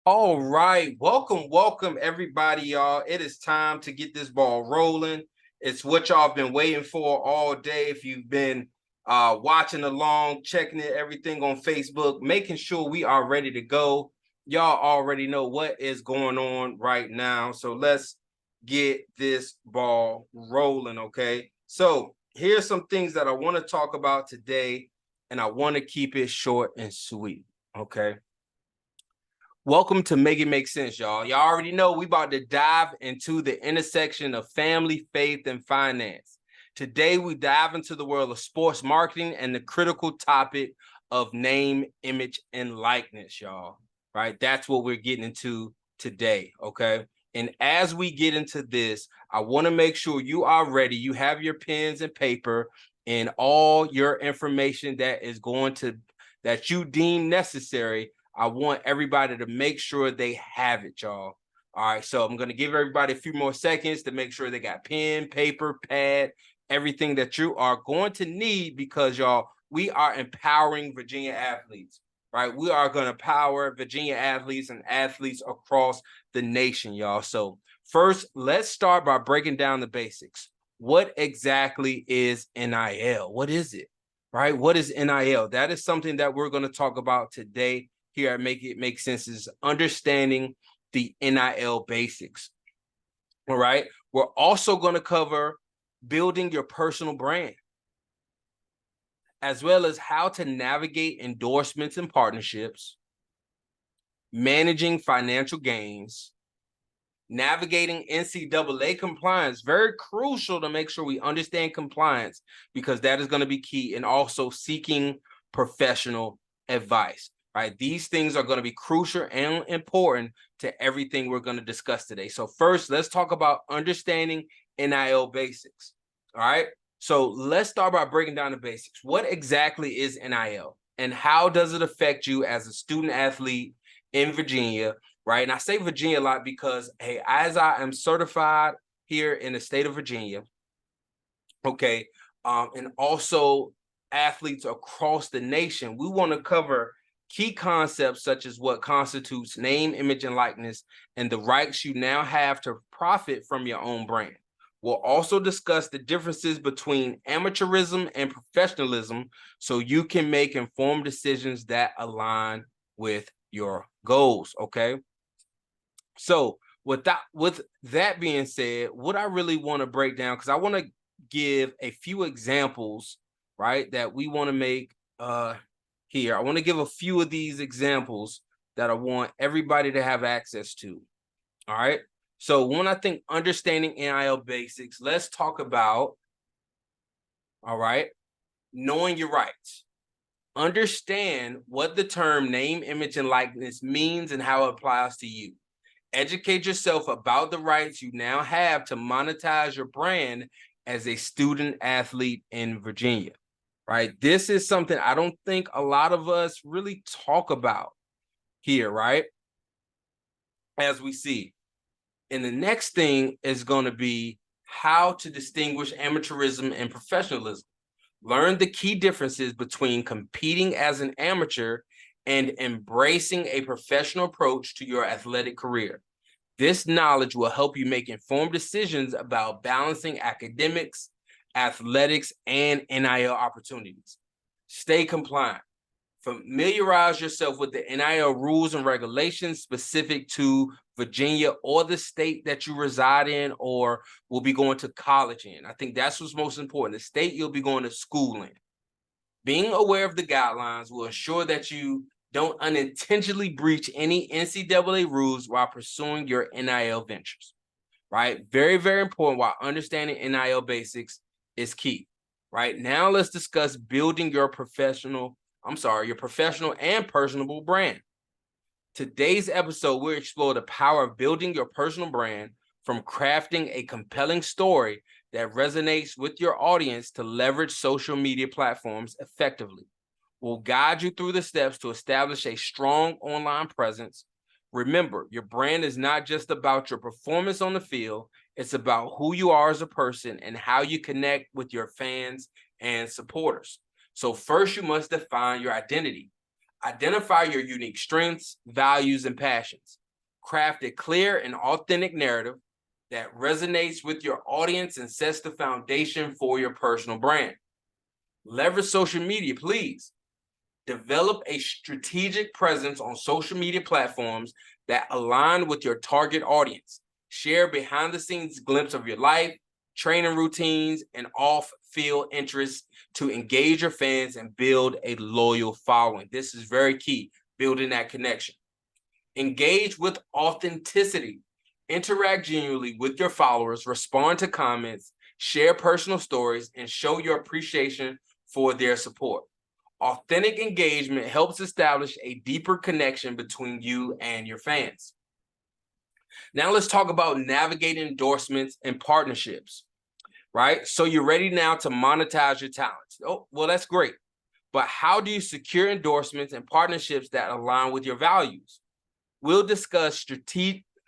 All right, welcome everybody, y'all. It is time to get this ball rolling. It's what y'all been waiting for all day. If you've been watching along, checking it, everything on Facebook, making sure we are ready to go. Y'all already know what is going on right now. So let's get this ball rolling, okay? So here's some things that I want to talk about today, and I want to keep it short and sweet, okay? Welcome to Make It Make Sense, y'all. Y'all already know we about to dive into the intersection of family, faith, and finance. Today, we dive into the world of sports marketing and the critical topic of name, image, and likeness, y'all. Right? That's what we're getting into today, okay? And as we get into this, I want to make sure you are ready. You have your pens and paper and all your information that you deem necessary. I want everybody to make sure they have it, y'all. All right, so I'm going to give everybody a few more seconds to make sure they got pen, paper, pad, everything that you are going to need because, y'all, we are empowering Virginia athletes, right? We are going to empower Virginia athletes and athletes across the nation, y'all. So first, let's start by breaking down the basics. What exactly is NIL? What is it, right? What is NIL? That is something that we're going to talk about today here at Make It Make Sense is understanding the NIL basics. All right. We're also going to cover building your personal brand, as well as how to navigate endorsements and partnerships, managing financial gains, navigating NCAA compliance. Very crucial to make sure we understand compliance because that is going to be key, and also seeking professional advice. Right, these things are going to be crucial and important to everything we're going to discuss today. So first, let's talk about understanding NIL basics. All right, so let's start by breaking down the basics. What exactly is NIL, and how does it affect you as a student athlete in Virginia? Right, and I say Virginia a lot because, hey, as I am certified here in the state of Virginia, okay, and also athletes across the nation, we want to cover key concepts such as what constitutes name, image, and likeness, and the rights you now have to profit from your own brand. We'll also discuss the differences between amateurism and professionalism so you can make informed decisions that align with your goals, okay? So with that being said, what I really want to break down, because I want to give a few examples, right, that we want to make here. I want to give a few of these examples that I want everybody to have access to. All right. So when I think understanding NIL basics, let's talk about, all right, knowing your rights. Understand what the term name, image, and likeness means and how it applies to you. Educate yourself about the rights you now have to monetize your brand as a student athlete in Virginia, right? This is something I don't think a lot of us really talk about here, right? As we see. And the next thing is going to be how to distinguish amateurism and professionalism. Learn the key differences between competing as an amateur and embracing a professional approach to your athletic career. This knowledge will help you make informed decisions about balancing academics, athletics, and NIL opportunities. Stay compliant. Familiarize yourself with the NIL rules and regulations specific to Virginia or the state that you reside in or will be going to college in. I think that's what's most important, the state you'll be going to school in. Being aware of the guidelines will ensure that you don't unintentionally breach any NCAA rules while pursuing your NIL ventures, right? Very, very important. While understanding NIL basics is key, right? Now let's discuss building your professional and personable brand. Today's episode, we'll explore the power of building your personal brand, from crafting a compelling story that resonates with your audience to leverage social media platforms effectively. We'll guide you through the steps to establish a strong online presence. Remember, your brand is not just about your performance on the field, it's about who you are as a person and how you connect with your fans and supporters. So first, you must define your identity. Identify your unique strengths, values, and passions. Craft a clear and authentic narrative that resonates with your audience and sets the foundation for your personal brand. Leverage social media, please. Develop a strategic presence on social media platforms that align with your target audience. Share behind the scenes glimpse of your life, training routines, and off-field interests to engage your fans and build a loyal following. This is very key, building that connection. Engage with authenticity. Interact genuinely with your followers, respond to comments, share personal stories, and show your appreciation for their support. Authentic engagement helps establish a deeper connection between you and your fans. Now let's talk about navigating endorsements and partnerships, right? So you're ready now to monetize your talents. Oh, well, that's great. But how do you secure endorsements and partnerships that align with your values? We'll discuss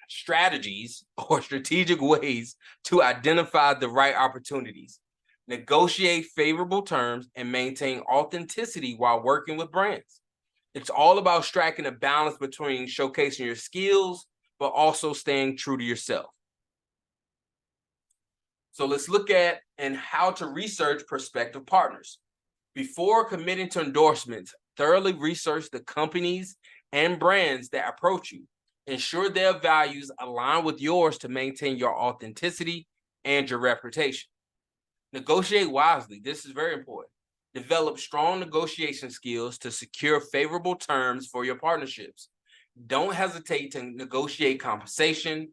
strategies or strategic ways to identify the right opportunities, negotiate favorable terms, and maintain authenticity while working with brands. It's all about striking a balance between showcasing your skills, but also staying true to yourself. So let's look at and how to research prospective partners. Before committing to endorsements, thoroughly research the companies and brands that approach you. Ensure their values align with yours to maintain your authenticity and your reputation. Negotiate wisely. This is very important. Develop strong negotiation skills to secure favorable terms for your partnerships. Don't hesitate to negotiate compensation,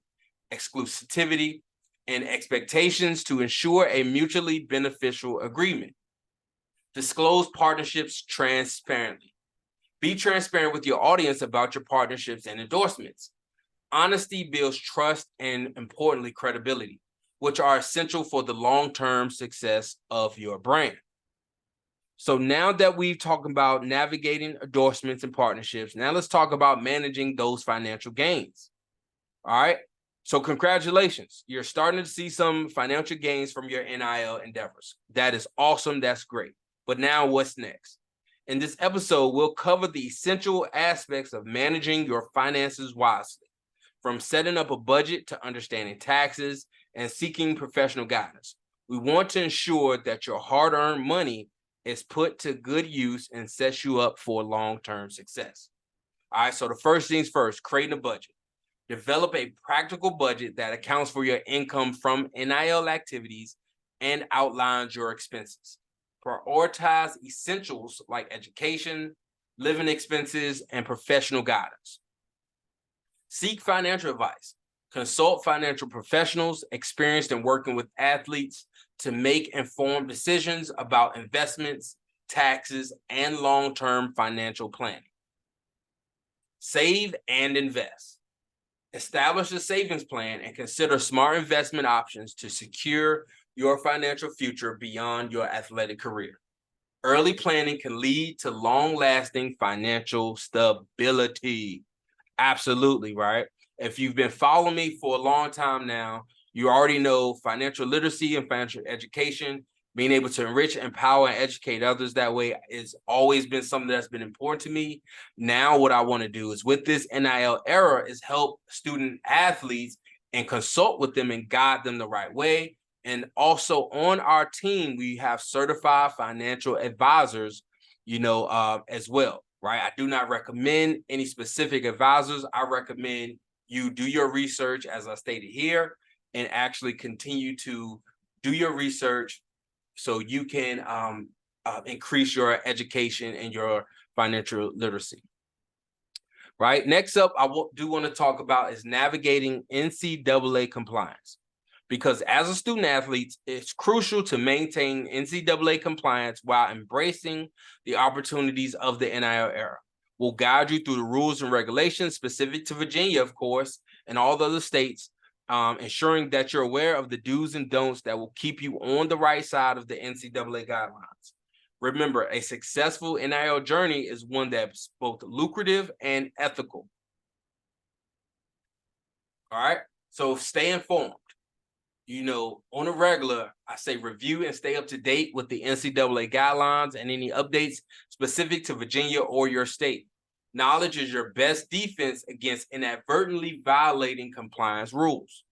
exclusivity, and expectations to ensure a mutually beneficial agreement. Disclose partnerships transparently. Be transparent with your audience about your partnerships and endorsements. Honesty builds trust and, importantly, credibility, which are essential for the long-term success of your brand. So now that we've talked about navigating endorsements and partnerships, now let's talk about managing those financial gains. All right. So congratulations. You're starting to see some financial gains from your NIL endeavors. That is awesome. That's great. But now what's next? In this episode, we'll cover the essential aspects of managing your finances wisely, from setting up a budget to understanding taxes and seeking professional guidance. We want to ensure that your hard-earned money is put to good use and sets you up for long-term success. All right, so the first things first, creating a budget. Develop a practical budget that accounts for your income from NIL activities and outlines your expenses. Prioritize essentials like education, living expenses, and professional guidance. Seek financial advice. Consult financial professionals experienced in working with athletes to make informed decisions about investments, taxes, and long-term financial planning. Save and invest. Establish a savings plan and consider smart investment options to secure your financial future beyond your athletic career. Early planning can lead to long-lasting financial stability. Absolutely, right? If you've been following me for a long time now, you already know financial literacy and financial education, being able to enrich, empower, and educate others that way has always been something that's been important to me. Now, what I want to do is with this NIL era is help student athletes and consult with them and guide them the right way. And also on our team, we have certified financial advisors, as well, right? I do not recommend any specific advisors. I recommend you do your research, as I stated here, and actually continue to do your research so you can increase your education and your financial literacy. Right. Next up, I do want to talk about is navigating NCAA compliance. Because as a student athlete, it's crucial to maintain NCAA compliance while embracing the opportunities of the NIL era. We'll guide you through the rules and regulations specific to Virginia, of course, and all the other states, ensuring that you're aware of the do's and don'ts that will keep you on the right side of the NCAA guidelines. Remember, a successful NIL journey is one that's both lucrative and ethical. All right, so stay informed. On a regular, I say review and stay up to date with the NCAA guidelines and any updates specific to Virginia or your state. Knowledge is your best defense against inadvertently violating compliance rules.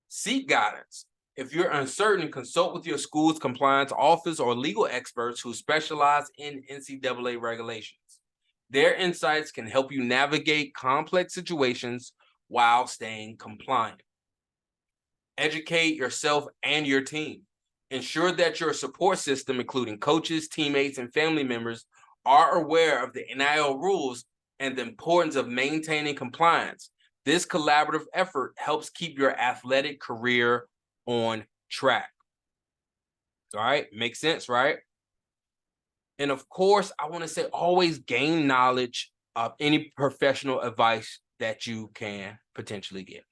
Seek guidance. If you're uncertain, consult with your school's compliance office or legal experts who specialize in NCAA regulations. Their insights can help you navigate complex situations while staying compliant. Educate yourself and your team. Ensure that your support system, including coaches, teammates, and family members, are aware of the NIL rules and the importance of maintaining compliance. This collaborative effort helps keep your athletic career on track. All right, makes sense, right? And of course, I want to say always gain knowledge of any professional advice that you can potentially get.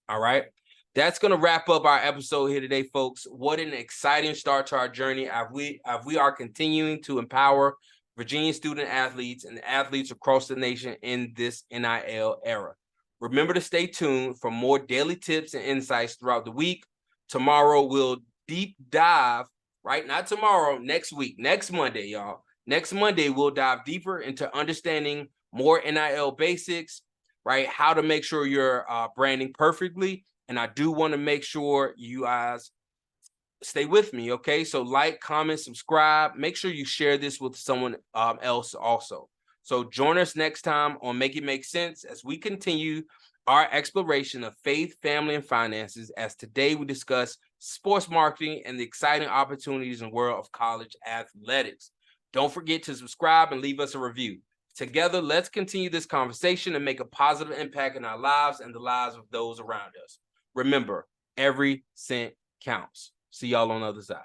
All right. That's going to wrap up our episode here today, folks. What an exciting start to our journey. We are continuing to empower Virginia student athletes and athletes across the nation in this NIL era. Remember to stay tuned for more daily tips and insights throughout the week. Tomorrow we'll deep dive, right? Not tomorrow, next week, next Monday, y'all. Next Monday, we'll dive deeper into understanding more NIL basics, right? How to make sure you're branding perfectly. And I do want to make sure you guys stay with me, okay? So like, comment, subscribe. Make sure you share this with someone else also. So join us next time on Make It Make Sense as we continue our exploration of faith, family, and finances, as today we discuss sports marketing and the exciting opportunities in the world of college athletics. Don't forget to subscribe and leave us a review. Together, let's continue this conversation and make a positive impact in our lives and the lives of those around us. Remember, every cent counts. See y'all on the other side.